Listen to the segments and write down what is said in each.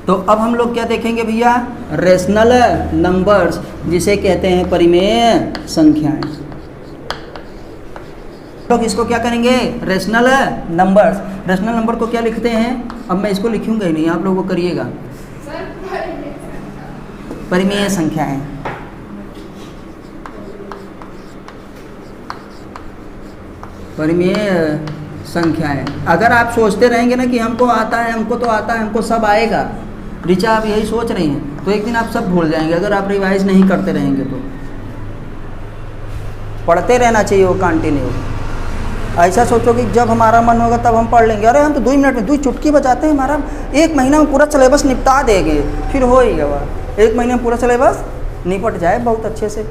तो अब हम लोग क्या देखेंगे भैया, रेशनल नंबर्स, जिसे कहते हैं परिमेय संख्याएं। लोग इसको क्या करेंगे, रेशनल नंबर्स। रेशनल नंबर को क्या लिखते हैं, अब मैं इसको लिखूंगा ही नहीं, आप लोग वो करिएगा, परिमेय संख्याएं। परिमेय संख्याएं। अगर आप सोचते रहेंगे ना कि हमको आता है, हमको तो आता है, हमको सब आएगा, ऋचा आप यही सोच रही हैं, तो एक दिन आप सब भूल जाएंगे अगर आप रिवाइज नहीं करते रहेंगे तो। पढ़ते रहना चाहिए वो कंटिन्यू। ऐसा सोचो कि जब हमारा मन होगा तब हम पढ़ लेंगे, अरे हम तो 2 मिनट में 2 चुटकी बजाते हैं, हमारा 1 महीना में पूरा सिलेबस निपटा देंगे, फिर हो ही गया, 1 महीने में पूरा सिलेबस निपट जाए बहुत अच्छे से।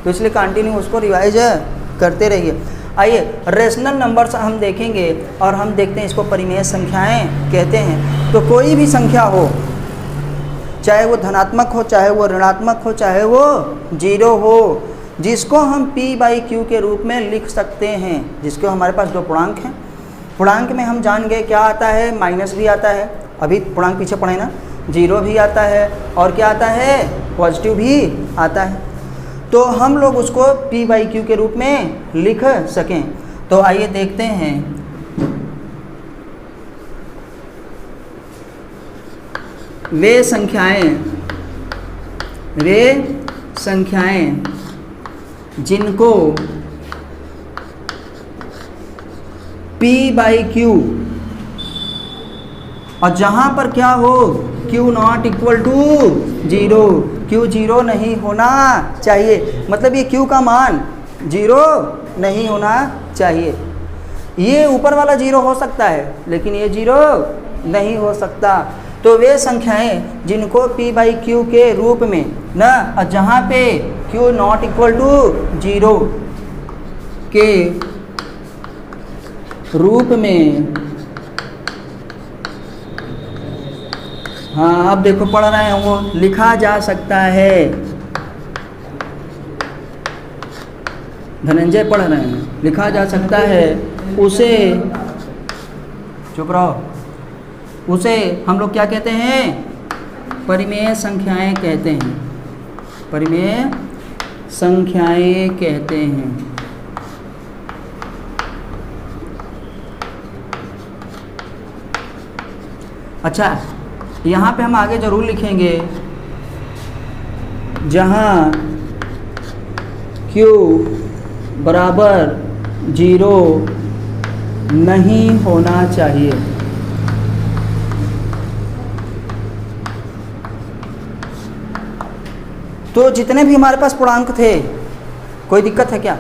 तो इसलिए कंटिन्यू उसको रिवाइज करते रहिए। आइए रेशनल नंबर्स हम देखेंगे और हम देखते हैं इसको परिमेय संख्याएं कहते हैं। तो कोई भी संख्या हो, चाहे वो धनात्मक हो, चाहे वो ऋणात्मक हो, चाहे वो 0 हो, जिसको हम p/q के रूप में लिख सकते हैं, जिसको हमारे पास 2 पूर्णांक हैं। पूर्णांक में हम जान गए क्या आता है, माइनस भी आता है, अभी पूर्णांक पीछे पढ़े ना, 0 भी आता है और क्या आता है, पॉजिटिव भी आता है। तो हम लोग उसको p/q के रूप में लिख सकें। तो आइए देखते हैं। वे संख्याएं जिनको p/q और जहां पर क्या हो, q not equal to 0, q 0 नहीं होना चाहिए, मतलब ये q का मान 0 नहीं होना चाहिए। ये ऊपर वाला 0 हो सकता है लेकिन ये 0 नहीं हो सकता। तो वे संख्याएं जिनको p/q के रूप में ना, और जहाँ पे q नॉट इक्वल टू 0 के रूप में, हाँ अब देखो पढ़ रहे हैं, वो लिखा जा सकता है। धनंजय पढ़ रहे हैं, लिखा जा सकता है, उसे, चुप रहो, उसे हम लोग क्या कहते हैं, परिमेय संख्याएं कहते हैं। परिमेय संख्याएं कहते हैं। अच्छा, यहाँ पे हम आगे जरूर लिखेंगे, जहाँ q बराबर 0 नहीं होना चाहिए। तो जितने भी हमारे पास पूर्णांक थे, कोई दिक्कत है क्या,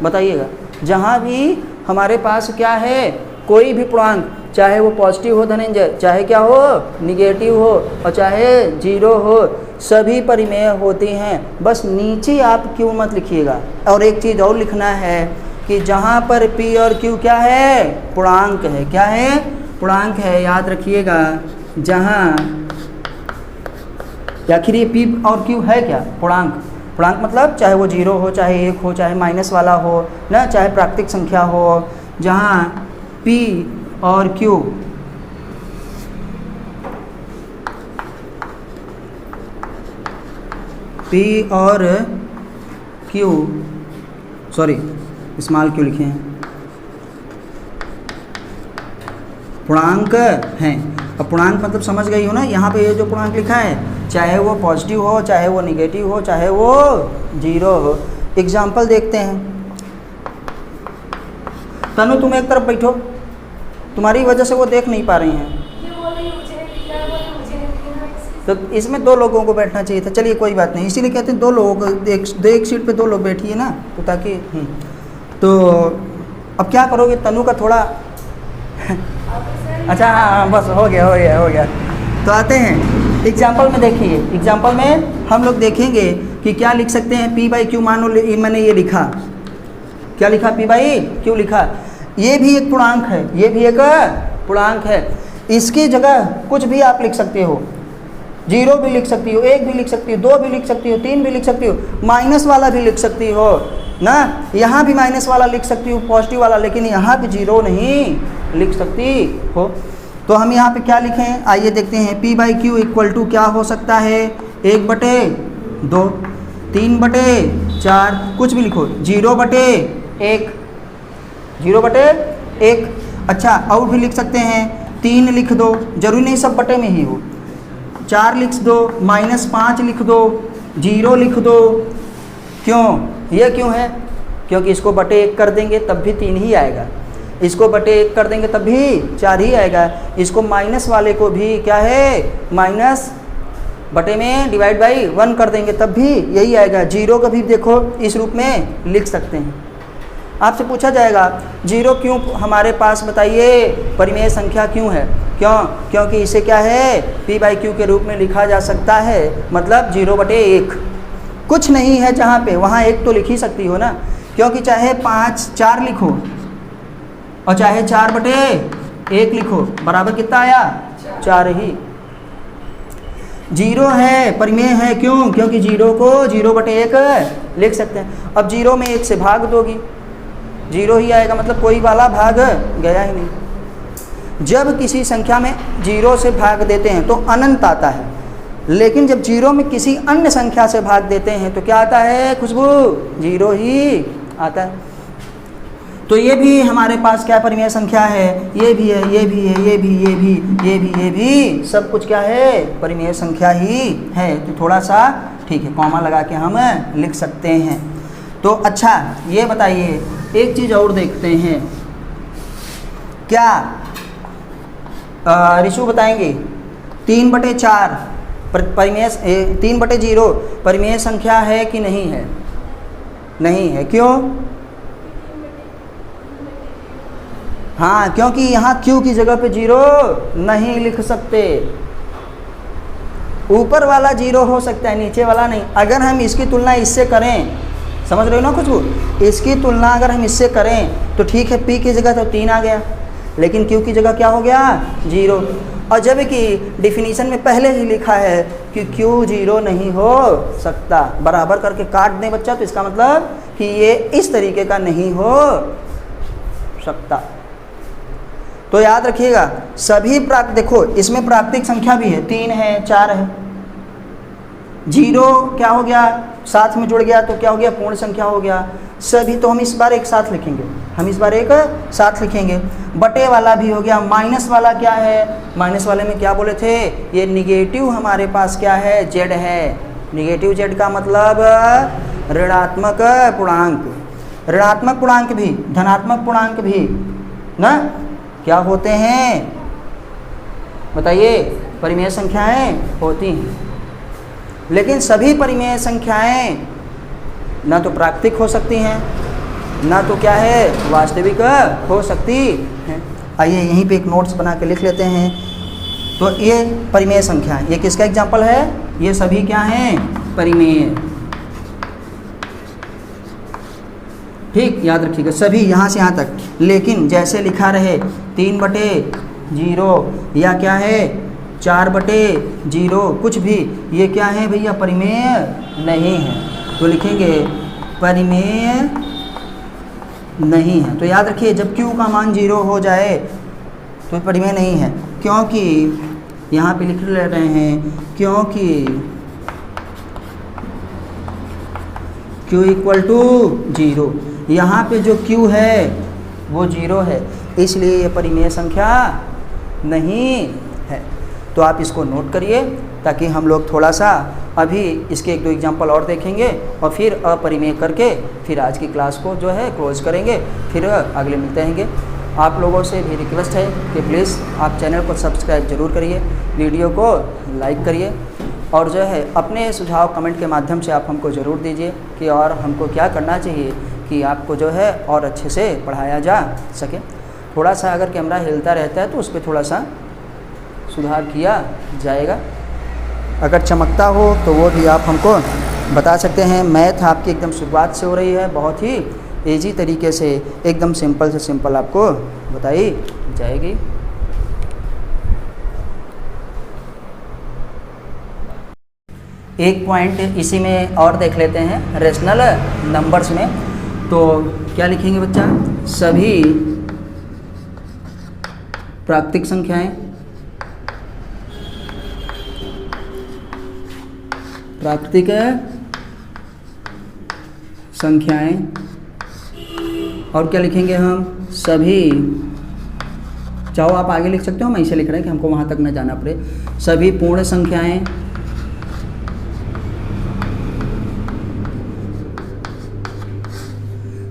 बताइएगा। जहाँ भी हमारे पास क्या है, कोई भी पूर्णांक, चाहे वो पॉजिटिव हो धनंजय, चाहे क्या हो, निगेटिव हो, और चाहे 0 हो, सभी परिमेय होती हैं। बस नीचे आप q मत लिखिएगा। और एक चीज़ और लिखना है कि जहाँ पर p और q क्या है, पूर्णांक है। क्या है, पूर्णांक है, याद रखिएगा। जहाँ, आखिर ये p और q है क्या, पूर्णांक। पूर्णांक मतलब चाहे वो 0 हो, चाहे 1 हो, चाहे माइनस वाला हो ना, चाहे प्राकृतिक संख्या हो। जहाँ p और q p और q, सॉरी स्मॉल q लिखे हैं, पूर्णांक हैं। अब पूर्णांक मतलब समझ गई हो ना, यहाँ पे ये जो पूर्णांक लिखा है, चाहे वो पॉजिटिव हो, चाहे वो निगेटिव हो, चाहे वो 0 हो। एग्जाम्पल देखते हैं। तनु तुम एक तरफ बैठो, तुम्हारी वजह से वो देख नहीं पा रही हैं। तो इसमें 2 लोगों को बैठना चाहिए था। चलिए कोई बात नहीं, इसीलिए कहते हैं 2 लोगों को, एक सीट पे 2 लोग बैठिए ना, तो ताकि तो अब क्या करोगे, तनु का थोड़ा अच्छा हाँ बस हो गया। तो आते हैं एग्जाम्पल में। देखिए एग्जाम्पल में हम लोग देखेंगे कि क्या लिख सकते हैं। p/q मानो मैंने ये लिखा, क्या लिखा, p/q लिखा। ये भी एक पूर्णांक है, ये भी एक पूर्णांक है। इसकी जगह कुछ भी आप लिख सकते हो, 0 भी लिख सकती हो, 1 भी लिख सकती हो, 2 भी लिख सकती हो, 3 भी लिख सकती हो, माइनस वाला भी लिख सकती हो ना, यहाँ भी माइनस वाला लिख सकती हो, पॉजिटिव वाला, लेकिन यहाँ भी 0 नहीं लिख सकती हो। तो हम यहाँ पे क्या लिखें, आइए देखते हैं। P by Q equal to क्या हो सकता है, 1/2, 3/4, कुछ भी लिखो, 0/1, 0/1। अच्छा और भी लिख सकते हैं, 3 लिख दो, जरूरी नहीं सब बटे में ही हो, 4 लिख दो, -5 लिख दो, 0 लिख दो। क्यों, ये क्यों है, क्योंकि इसको बटे 1 कर देंगे तब भी 3 ही आएगा, इसको बटे 1 कर देंगे तब भी 4 ही आएगा, इसको माइनस वाले को भी क्या है, माइनस बटे में डिवाइड बाई 1 कर देंगे तब भी यही आएगा। 0 का भी देखो इस रूप में लिख सकते हैं। आपसे पूछा जाएगा 0 क्यों हमारे पास, बताइए परिमेय संख्या क्यों है, क्यों, क्योंकि इसे क्या है, P बाई क्यू के रूप में लिखा जा सकता है, मतलब 0/1। कुछ नहीं है जहाँ पे, वहाँ 1 तो लिख ही सकती हो ना, क्योंकि चाहे 4 लिखो और चाहे 4/1 लिखो, बराबर कितना आया, 4 ही। 0 है, परिमेय है, क्यों, क्योंकि 0 को 0/1 लिख सकते हैं। अब 0 में 1 से भाग दोगी, 0 ही आएगा, मतलब कोई वाला भाग गया ही नहीं। जब किसी संख्या में 0 से भाग देते हैं तो अनंत आता है, लेकिन जब 0 में किसी अन्य संख्या से भाग देते हैं तो क्या आता है खुशबू, 0 ही आता है। तो ये भी हमारे पास क्या परिमेय संख्या है, ये भी है, ये भी है, ये भी, ये भी, ये भी, ये भी, सब कुछ क्या है, परिमेय संख्या ही है। तो थोड़ा सा ठीक है, कॉमा लगा के हम लिख सकते हैं। तो अच्छा ये बताइए, एक चीज़ और देखते हैं, क्या ऋषु बताएंगे 3/4 परिमेय, 3/0 परिमेय संख्या है कि नहीं है, नहीं है, क्यों, हाँ क्योंकि यहाँ Q की जगह पे 0 नहीं लिख सकते, ऊपर वाला 0 हो सकता है, नीचे वाला नहीं। अगर हम इसकी तुलना इससे करें, समझ रहे हो ना खुशबू, इसकी तुलना अगर हम इससे करें तो ठीक है, P की जगह तो 3 आ गया, लेकिन Q की जगह क्या हो गया, 0। और जब कि डिफिनीशन में पहले ही लिखा है कि Q 0 नहीं हो सकता, बराबर करके काट दें बच्चा, तो इसका मतलब कि ये इस तरीके का नहीं हो सकता। तो याद रखिएगा सभी देखो इसमें प्राकृतिक संख्या भी है, 3 है, 4 है, 0 क्या हो गया, साथ में जुड़ गया तो क्या हो गया, पूर्ण संख्या हो गया। सभी तो हम इस बार एक साथ लिखेंगे, हम इस बार एक साथ लिखेंगे। बटे वाला भी हो गया, माइनस वाला क्या है, माइनस वाले में क्या बोले थे, ये निगेटिव हमारे पास क्या है, जेड है। निगेटिव जेड का मतलब ऋणात्मक पूर्णांक, ऋणात्मक पूर्णांक भी धनात्मक पूर्णांक भी ना क्या होते हैं, बताइए, परिमेय संख्याएं होती हैं। लेकिन सभी परिमेय संख्याएं ना तो प्राकृतिक हो सकती हैं, ना तो क्या है, वास्तविक हो सकती हैं। आइए यहीं पे एक नोट्स बना के लिख लेते हैं। तो ये परिमेय संख्या, ये किसका एग्जाम्पल है, ये सभी क्या हैं, परिमेय। ठीक, याद रखिएगा सभी यहाँ से यहाँ तक। लेकिन जैसे लिखा रहे 3/0 या क्या है 4/0, कुछ भी, ये क्या है भैया, परिमेय नहीं है, तो लिखेंगे परिमेय नहीं है। तो याद रखिए जब Q का मान 0 हो जाए तो परिमेय नहीं है, क्योंकि यहाँ पे लिख रहे हैं, क्योंकि Q = 0, यहाँ पे जो Q है वो 0 है, इसलिए ये परिमेय संख्या नहीं है। तो आप इसको नोट करिए ताकि हम लोग थोड़ा सा अभी इसके 1-2 एग्जाम्पल और देखेंगे और फिर अपरिमेय करके फिर आज की क्लास को जो है क्लोज करेंगे, फिर अगले मिलते रहेंगे। आप लोगों से भी रिक्वेस्ट है कि प्लीज़ आप चैनल को सब्सक्राइब ज़रूर करिए, वीडियो को लाइक करिए और जो है अपने सुझाव कमेंट के माध्यम से आप हमको ज़रूर दीजिए कि और हमको क्या करना चाहिए कि आपको जो है और अच्छे से पढ़ाया जा सके। थोड़ा सा अगर कैमरा हिलता रहता है तो उस पर थोड़ा सा सुधार किया जाएगा। अगर चमकता हो तो वो भी आप हमको बता सकते हैं। मैथ आपकी एकदम शुरुआत से हो रही है, बहुत ही ईजी तरीके से एकदम सिंपल से सिंपल आपको बताई जाएगी। एक पॉइंट इसी में और देख लेते हैं, रेशनल नंबर्स में। तो क्या लिखेंगे बच्चा, सभी प्राकृतिक संख्याएं प्राकृतिक संख्याएं, और क्या लिखेंगे हम, सभी, चाहो आप आगे लिख सकते हो, हम ऐसे लिख रहे हैं कि हमको वहाँ तक न जाना पड़े, सभी पूर्ण संख्याएं,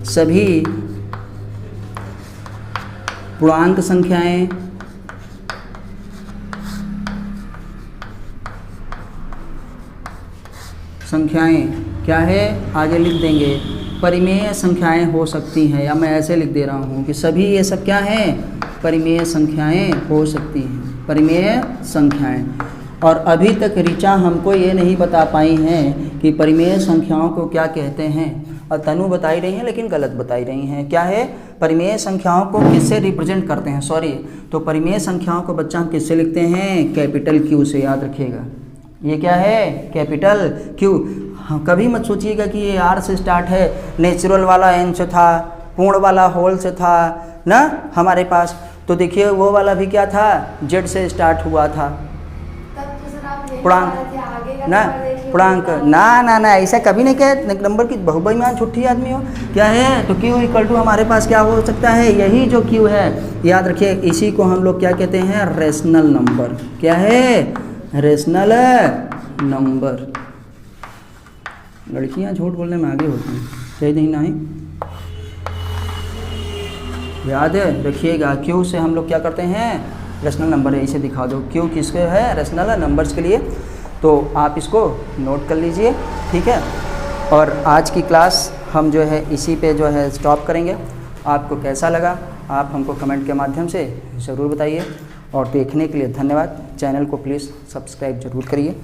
सभी पूर्णांक संख्याएं, क्या है, आगे लिख देंगे परिमेय संख्याएं हो सकती हैं, या मैं ऐसे लिख दे रहा हूँ कि सभी ये सब क्या हैं, परिमेय संख्याएं हो सकती हैं, परिमेय संख्याएं। और अभी तक ऋचा हमको ये नहीं बता पाई हैं कि परिमेय संख्याओं को क्या कहते हैं, और तनु बताई रही हैं लेकिन गलत बताई रही हैं। क्या है, परिमेय संख्याओं को किससे रिप्रेजेंट करते हैं, सॉरी, तो परिमेय संख्याओं को बच्चा हम किससे लिखते हैं, कैपिटल क्यू से, याद रखिएगा। ये क्या है, कैपिटल क्यू। हाँ, कभी मत सोचिएगा कि ये आर से स्टार्ट है, नेचुरल वाला एन से था, पूर्ण वाला होल से था ना हमारे पास, तो देखिए वो वाला भी क्या था, जेड से स्टार्ट हुआ था, पूर्णांक ना, पूर्णांक ना ऐसा कभी नहीं कहे, नंबर की बहुबेईमान छुट्टी आदमी हो। क्या है, तो क्यू इक्वल टू हमारे पास क्या हो सकता है, यही जो क्यू है, याद रखिए, इसी को हम लोग क्या कहते हैं, रेशनल नंबर। क्या है, रेशनल नंबर। लड़कियां झूठ बोलने में आगे होती हैं, सही नहीं। याद है रखिएगा, क्यू से हम लोग क्या करते हैं, रेशनल नंबर है, इसे दिखा दो, क्यू किसके है, रेशनल नंबर्स के लिए, तो आप इसको नोट कर लीजिए, ठीक है। और आज की क्लास हम जो है इसी पे जो है स्टॉप करेंगे। आपको कैसा लगा आप हमको कमेंट के माध्यम से ज़रूर बताइए, और देखने के लिए धन्यवाद। चैनल को प्लीज़ सब्सक्राइब ज़रूर करिए।